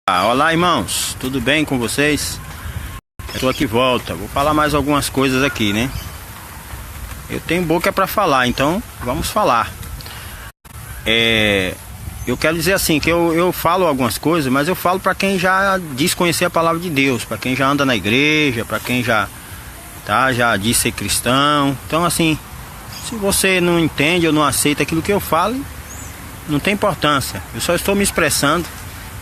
Olá, irmãos, tudo bem com vocês? Estou aqui de volta, vou falar mais algumas coisas aqui, né? Eu tenho boca para falar, então vamos falar. Eu quero dizer assim, que eu falo algumas coisas, mas eu falo para quem já diz conhecer a palavra de Deus, para quem já anda na igreja, para quem já diz ser cristão. Então assim, se você não entende ou não aceita aquilo que eu falo, não tem importância, eu só estou me expressando.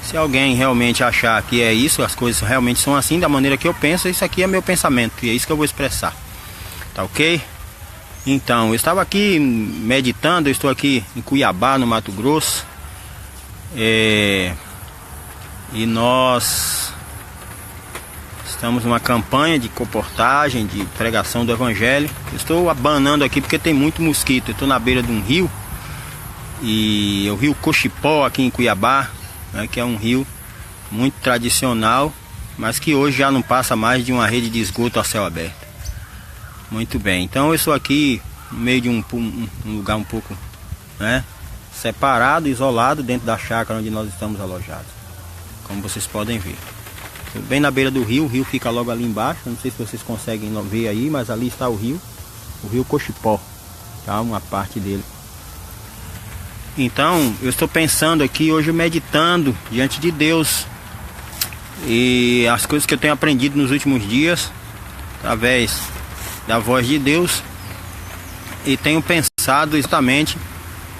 Se alguém realmente achar que é isso, as coisas realmente são assim, da maneira que eu penso, isso aqui é meu pensamento, e é isso que eu vou expressar. Tá ok? Então, eu estava aqui meditando, eu estou aqui em Cuiabá, no Mato Grosso. E nós estamos numa campanha de comportagem, de pregação do Evangelho. Eu estou abanando aqui porque tem muito mosquito. Eu estou na beira de um rio, e o rio Cochipó aqui em Cuiabá, né, que é um rio muito tradicional, mas que hoje já não passa mais de uma rede de esgoto a céu aberto. Muito bem, então eu estou aqui no meio de um lugar um pouco, né, separado, isolado, dentro da chácara onde nós estamos alojados, como vocês podem ver. Estou bem na beira do rio, o rio fica logo ali embaixo, não sei se vocês conseguem ver aí, mas ali está o rio Cochipó, tá, uma parte dele. Então, eu estou pensando aqui hoje, meditando diante de Deus e as coisas que eu tenho aprendido nos últimos dias, através da voz de Deus, e tenho pensado justamente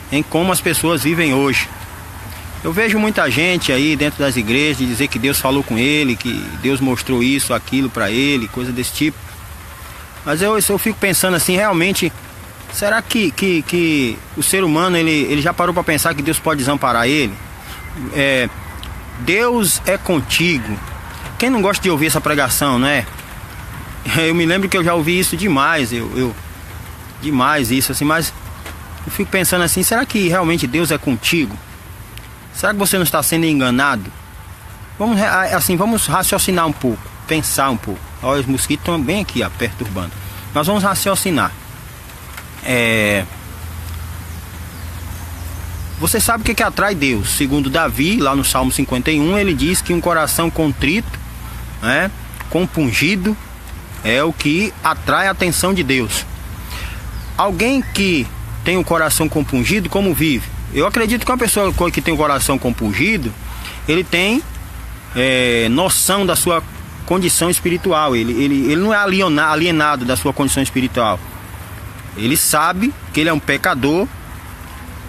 em como as pessoas vivem hoje. Eu vejo muita gente aí dentro das igrejas de dizer que Deus falou com ele, que Deus mostrou isso, aquilo para ele, coisa desse tipo. Mas eu fico pensando assim, realmente, será que o ser humano ele já parou para pensar que Deus pode desamparar ele? Deus é contigo. Quem não gosta de ouvir essa pregação, né? Eu me lembro que eu já ouvi isso demais, demais isso assim, mas eu fico pensando assim, será que realmente Deus é contigo? Será que você não está sendo enganado? Vamos raciocinar um pouco, pensar um pouco. Olha, os mosquitos estão bem aqui, ó, perturbando. Nós vamos raciocinar. Você sabe o que atrai Deus? Segundo Davi, lá no Salmo 51, ele diz que um coração contrito, né, compungido, é o que atrai a atenção de Deus. Alguém que tem um coração compungido, como vive? Eu acredito que uma pessoa que tem um coração compungido, ele tem noção da sua condição espiritual. Ele não é alienado da sua condição espiritual. Ele sabe que ele é um pecador.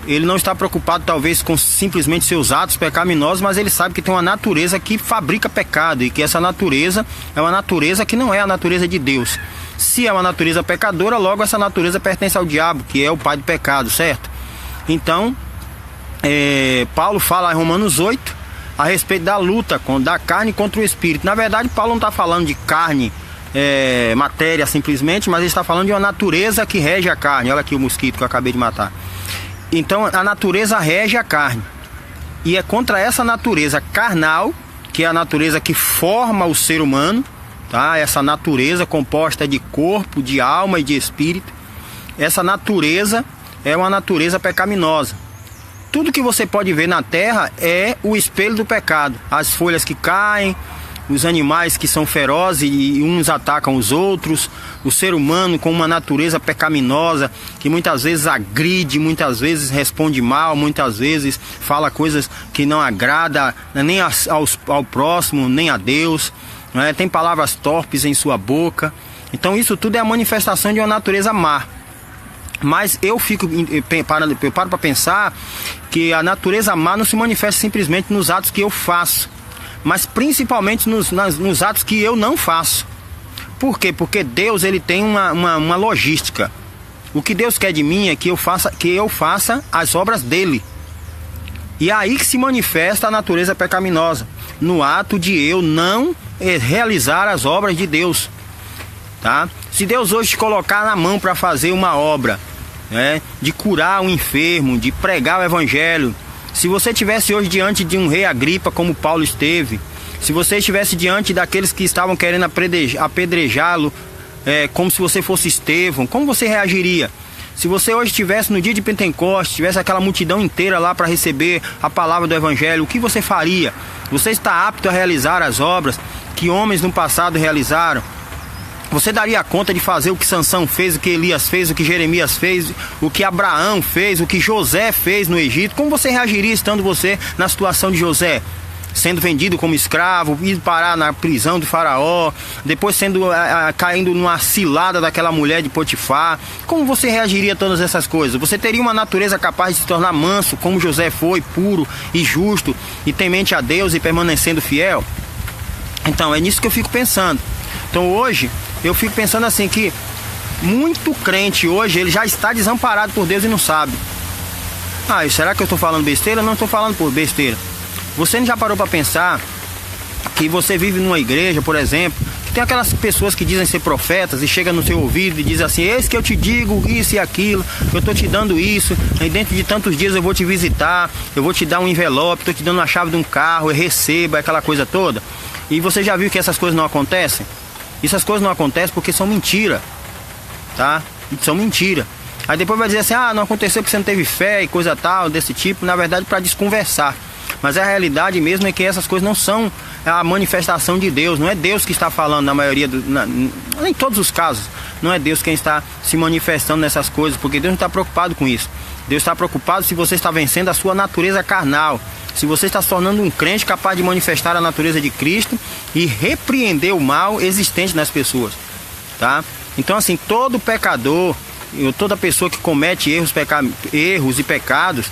Ele não está preocupado talvez com simplesmente seus atos pecaminosos, mas ele sabe que tem uma natureza que fabrica pecado, e que essa natureza é uma natureza que não é a natureza de Deus. Se é uma natureza pecadora, logo essa natureza pertence ao diabo, que é o pai do pecado, certo? Então, Paulo fala em Romanos 8 a respeito da luta da carne contra o espírito. Na verdade, Paulo não está falando de carne, matéria simplesmente, mas ele está falando de uma natureza que rege a carne. Olha aqui o mosquito que eu acabei de matar. Então a natureza rege a carne, e é contra essa natureza carnal, que é a natureza que forma o ser humano, tá? Essa natureza composta de corpo, de alma e de espírito. Essa natureza é uma natureza pecaminosa. Tudo que você pode ver na terra é o espelho do pecado. As folhas que caem, os animais que são ferozes e uns atacam os outros, o ser humano com uma natureza pecaminosa que muitas vezes agride, muitas vezes responde mal, muitas vezes fala coisas que não agrada nem ao próximo, nem a Deus, né? Tem palavras torpes em sua boca. Então isso tudo é a manifestação de uma natureza má. Mas eu paro para pensar que a natureza má não se manifesta simplesmente nos atos que eu faço, mas principalmente nos atos que eu não faço. Por quê? Porque Deus ele tem uma logística. O que Deus quer de mim é que eu faça as obras dele. E é aí que se manifesta a natureza pecaminosa, no ato de eu não realizar as obras de Deus, tá? Se Deus hoje te colocar na mão para fazer uma obra, né, de curar um enfermo, de pregar o evangelho, se você estivesse hoje diante de um rei Agripa, como Paulo esteve, se você estivesse diante daqueles que estavam querendo apedrejá-lo, como se você fosse Estevão, como você reagiria? Se você hoje estivesse no dia de Pentecostes, tivesse aquela multidão inteira lá para receber a palavra do Evangelho, o que você faria? Você está apto a realizar as obras que homens no passado realizaram? Você daria conta de fazer o que Sansão fez, o que Elias fez, o que Jeremias fez, o que Abraão fez, o que José fez no Egito? Como você reagiria estando você na situação de José? Sendo vendido como escravo, indo parar na prisão do faraó, depois caindo numa cilada daquela mulher de Potifar. Como você reagiria a todas essas coisas? Você teria uma natureza capaz de se tornar manso, como José foi, puro e justo, e temente a Deus e permanecendo fiel? Então, é nisso que eu fico pensando. Então hoje, eu fico pensando assim, que muito crente hoje, ele já está desamparado por Deus e não sabe. Será que eu estou falando besteira? Não estou falando por besteira. Você não já parou para pensar que você vive numa igreja, por exemplo, que tem aquelas pessoas que dizem ser profetas e chegam no seu ouvido e dizem assim: eis que eu te digo isso e aquilo, eu estou te dando isso, e dentro de tantos dias eu vou te visitar, eu vou te dar um envelope, estou te dando a chave de um carro, receba, aquela coisa toda. E você já viu que essas coisas não acontecem? Essas coisas não acontecem porque são mentira, tá? São mentira. Aí depois vai dizer assim: não aconteceu porque você não teve fé e coisa tal, desse tipo. Na verdade, para desconversar. Mas a realidade mesmo é que essas coisas não são a manifestação de Deus. Não é Deus que está falando na maioria, em todos os casos. Não é Deus quem está se manifestando nessas coisas, porque Deus não está preocupado com isso. Deus está preocupado se você está vencendo a sua natureza carnal, se você está se tornando um crente capaz de manifestar a natureza de Cristo e repreender o mal existente nas pessoas, tá? Então assim, todo pecador, toda pessoa que comete erros e pecados,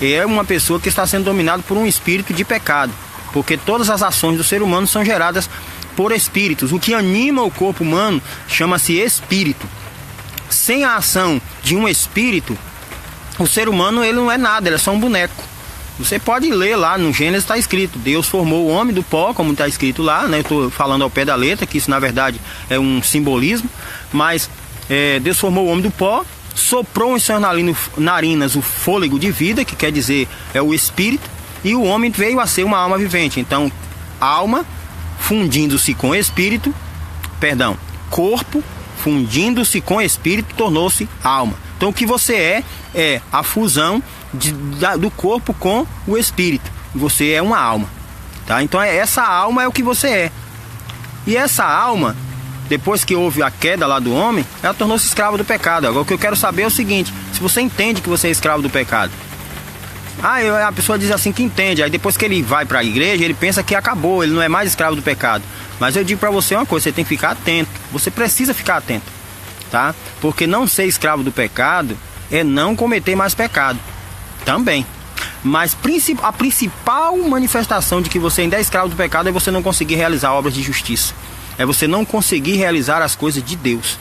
é uma pessoa que está sendo dominada por um espírito de pecado, porque todas as ações do ser humano são geradas por espíritos. O que anima o corpo humano chama-se espírito. Sem a ação de um espírito, o ser humano ele não é nada, ele é só um boneco. Você pode ler lá no Gênesis, está escrito: Deus formou o homem do pó, como está escrito lá, né? Eu estou falando ao pé da letra, que isso na verdade é um simbolismo, mas Deus formou o homem do pó, soprou em suas narinas o fôlego de vida, que quer dizer é o espírito, e o homem veio a ser uma alma vivente. Então, alma fundindo-se com espírito, corpo fundindo-se com espírito, tornou-se alma. Então, o que você é a fusão do corpo com o espírito. Você é uma alma, tá? Então, essa alma é o que você é. E essa alma, depois que houve a queda lá do homem, ela tornou-se escrava do pecado. Agora o que eu quero saber é o seguinte: se você entende que você é escravo do pecado. A pessoa diz assim que entende, aí depois que ele vai para a igreja, ele pensa que acabou, ele não é mais escravo do pecado. Mas eu digo para você uma coisa: você tem que ficar atento, você precisa ficar atento, tá? Porque não ser escravo do pecado é não cometer mais pecado também. Mas a principal manifestação de que você ainda é escravo do pecado é você não conseguir realizar obras de justiça. É você não conseguir realizar as coisas de Deus,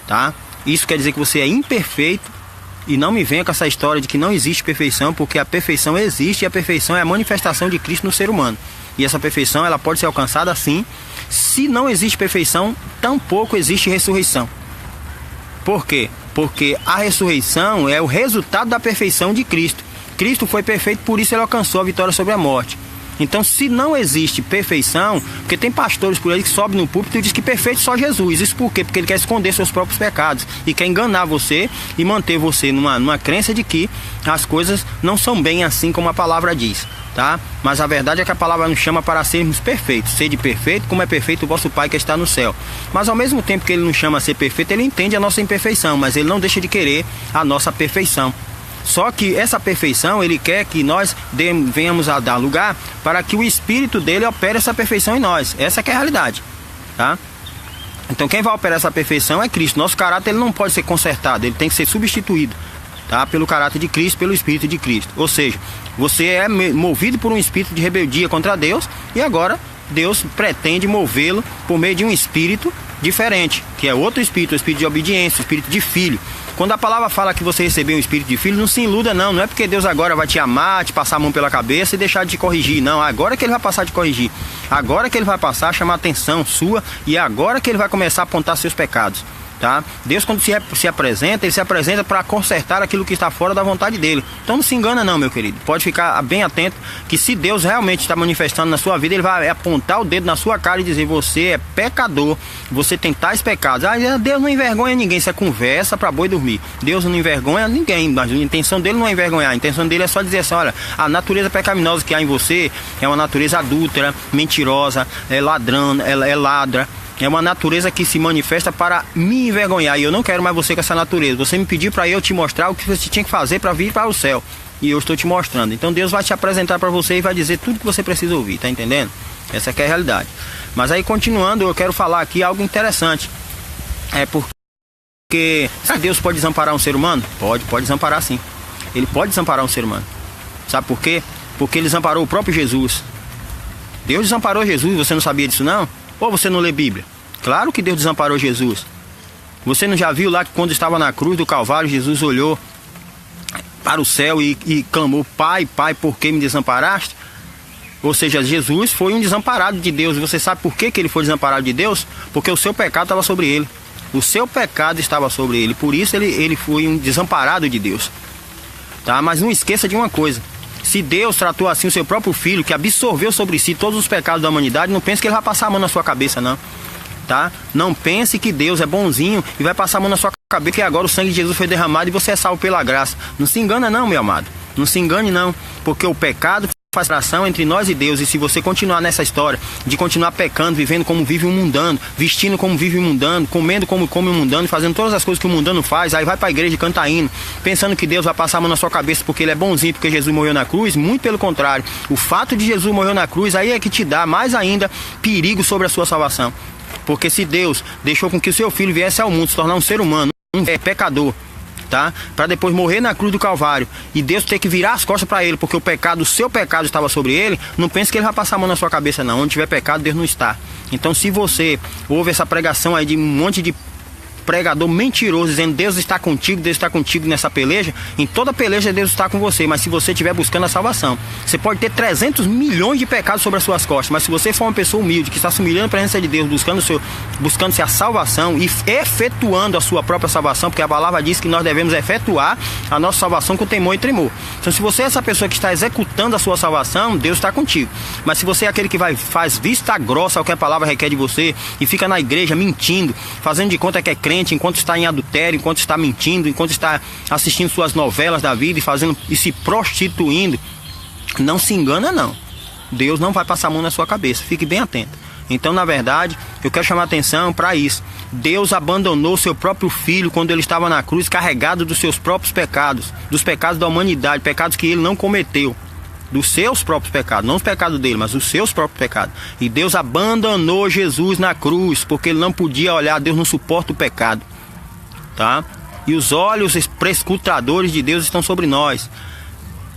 tá? Isso quer dizer que você é imperfeito. E não me venha com essa história de que não existe perfeição, porque a perfeição existe, e a perfeição é a manifestação de Cristo no ser humano. E essa perfeição ela pode ser alcançada sim. Se não existe perfeição, tampouco existe ressurreição. Por quê? Porque a ressurreição é o resultado da perfeição de Cristo. Cristo foi perfeito, por isso ele alcançou a vitória sobre a morte. Então, se não existe perfeição, porque tem pastores por aí que sobem no púlpito e dizem que perfeito só Jesus. Isso por quê? Porque ele quer esconder seus próprios pecados e quer enganar você e manter você numa crença de que as coisas não são bem assim como a palavra diz, tá? Mas a verdade é que a palavra nos chama para sermos perfeitos. Sede perfeito como é perfeito o vosso Pai que está no céu. Mas ao mesmo tempo que ele nos chama a ser perfeito, ele entende a nossa imperfeição, mas ele não deixa de querer a nossa perfeição. Só que essa perfeição, ele quer que nós venhamos a dar lugar para que o Espírito dele opere essa perfeição em nós. Essa que é a realidade, tá? Então quem vai operar essa perfeição é Cristo. Nosso caráter ele não pode ser consertado, ele tem que ser substituído, tá? Pelo caráter de Cristo, pelo Espírito de Cristo. Ou seja, você é movido por um espírito de rebeldia contra Deus, e agora Deus pretende movê-lo por meio de um espírito diferente, que é outro espírito, o espírito de obediência, o espírito de filho. Quando a palavra fala que você recebeu um espírito de filho, não se iluda não. Não é porque Deus agora vai te amar, te passar a mão pela cabeça e deixar de te corrigir. Não, agora que ele vai passar a te corrigir. Agora que ele vai passar a chamar a atenção sua, e agora que ele vai começar a apontar seus pecados. tá? Deus, quando se apresenta, ele se apresenta para consertar aquilo que está fora da vontade dele. Então não se engana não, meu querido. Pode ficar bem atento que se Deus realmente está manifestando na sua vida, ele vai apontar o dedo na sua cara e dizer: você é pecador, você tem tais pecados. Deus não envergonha ninguém, isso é conversa para boi dormir. Deus não envergonha ninguém, mas a intenção dele não é envergonhar, a intenção dele é só dizer assim: olha, a natureza pecaminosa que há em você é uma natureza adúltera, mentirosa, é ladrão, é ladra. É uma natureza que se manifesta para me envergonhar. E eu não quero mais você com essa natureza. Você me pediu para eu te mostrar o que você tinha que fazer para vir para o céu. E eu estou te mostrando. Então Deus vai te apresentar para você e vai dizer tudo que você precisa ouvir. Tá entendendo? Essa aqui é a realidade. Mas aí, continuando, eu quero falar aqui algo interessante. É porque Deus pode desamparar um ser humano? Pode desamparar sim. Ele pode desamparar um ser humano. Sabe por quê? Porque ele desamparou o próprio Jesus. Deus desamparou Jesus. Você não sabia disso não? Ou você não lê Bíblia? Claro que Deus desamparou Jesus. Você não já viu lá que quando estava na cruz do Calvário, Jesus olhou para o céu e clamou: Pai, Pai, por que me desamparaste? Ou seja, Jesus foi um desamparado de Deus. E você sabe por que ele foi desamparado de Deus? Porque o seu pecado estava sobre ele. O seu pecado estava sobre ele. Por isso ele foi um desamparado de Deus. Tá? Mas não esqueça de uma coisa: se Deus tratou assim o seu próprio filho, que absorveu sobre si todos os pecados da humanidade, não pense que ele vai passar a mão na sua cabeça, não. Tá? Não pense que Deus é bonzinho e vai passar a mão na sua cabeça, que agora o sangue de Jesus foi derramado e você é salvo pela graça. Não se engana não, meu amado. Não se engane não, porque o pecado faz tração entre nós e Deus. E se você continuar nessa história de continuar pecando, vivendo como vive um mundano, vestindo como vive um mundano, comendo como come um mundano, fazendo todas as coisas que o mundano faz, aí vai para a igreja e canta hino, pensando que Deus vai passar a mão na sua cabeça porque ele é bonzinho, porque Jesus morreu na cruz, muito pelo contrário. O fato de Jesus morrer na cruz, aí é que te dá mais ainda perigo sobre a sua salvação. Porque se Deus deixou com que o seu filho viesse ao mundo se tornar um ser humano, um pecador, tá? Para depois morrer na cruz do Calvário e Deus ter que virar as costas para ele, porque o seu pecado estava sobre ele, não pense que ele vai passar a mão na sua cabeça não. Onde tiver pecado, Deus não está. Então, se você ouve essa pregação aí de um monte de pregador mentiroso dizendo Deus está contigo nessa peleja, em toda peleja Deus está com você, mas se você estiver buscando a salvação, você pode ter 300 milhões de pecados sobre as suas costas, mas se você for uma pessoa humilde, que está se humilhando na presença de Deus, buscando-se a salvação e efetuando a sua própria salvação, porque a palavra diz que nós devemos efetuar a nossa salvação com temor e tremor. Então, se você é essa pessoa que está executando a sua salvação, Deus está contigo. Mas se você é aquele que faz vista grossa ao que a palavra requer de você e fica na igreja mentindo, fazendo de conta que é crente, enquanto está em adultério, enquanto está mentindo, enquanto está assistindo suas novelas da vida e se prostituindo, não se engana não. Deus não vai passar a mão na sua cabeça, fique bem atento. Então, na verdade, eu quero chamar a atenção para isso. Deus abandonou seu próprio filho quando ele estava na cruz, carregado dos seus próprios pecados, dos pecados da humanidade, pecados que ele não cometeu. Dos seus próprios pecados, não os pecados dele, mas os seus próprios pecados. E Deus abandonou Jesus na cruz, porque ele não podia olhar, Deus não suporta o pecado, tá? E os olhos prescrutadores de Deus estão sobre nós,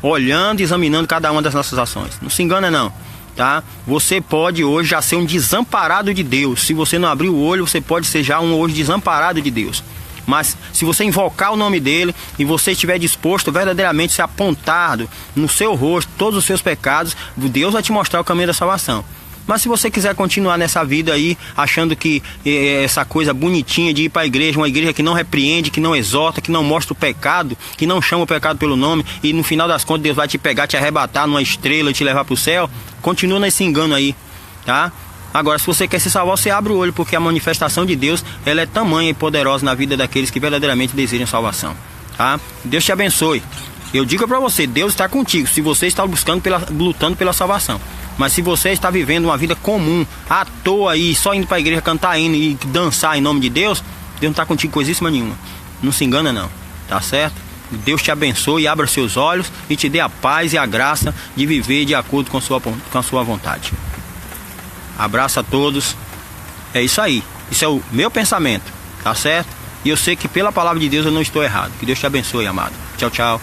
olhando e examinando cada uma das nossas ações. Não se engana não, tá? Você pode hoje já ser um desamparado de Deus. Se você não abrir o olho, você pode ser já um hoje desamparado de Deus. Mas se você invocar o nome dele e você estiver disposto verdadeiramente a ser apontado no seu rosto todos os seus pecados, Deus vai te mostrar o caminho da salvação. Mas se você quiser continuar nessa vida aí, achando que essa coisa bonitinha de ir para a igreja, uma igreja que não repreende, que não exorta, que não mostra o pecado, que não chama o pecado pelo nome, e no final das contas Deus vai te pegar, te arrebatar numa estrela e te levar para o céu, continua nesse engano aí, tá? Agora, se você quer se salvar, você abre o olho, porque a manifestação de Deus, ela é tamanha e poderosa na vida daqueles que verdadeiramente desejam salvação, tá? Deus te abençoe. Eu digo para você, Deus está contigo, se você está lutando pela salvação. Mas se você está vivendo uma vida comum, à toa aí, só indo para a igreja cantar hino e dançar em nome de Deus, Deus não está contigo coisíssima nenhuma. Não se engana não, tá certo? Deus te abençoe, abra seus olhos e te dê a paz e a graça de viver de acordo com a sua vontade. Abraço a todos. É isso aí. Isso é o meu pensamento, tá certo? E eu sei que pela palavra de Deus eu não estou errado. Que Deus te abençoe, amado. Tchau, tchau.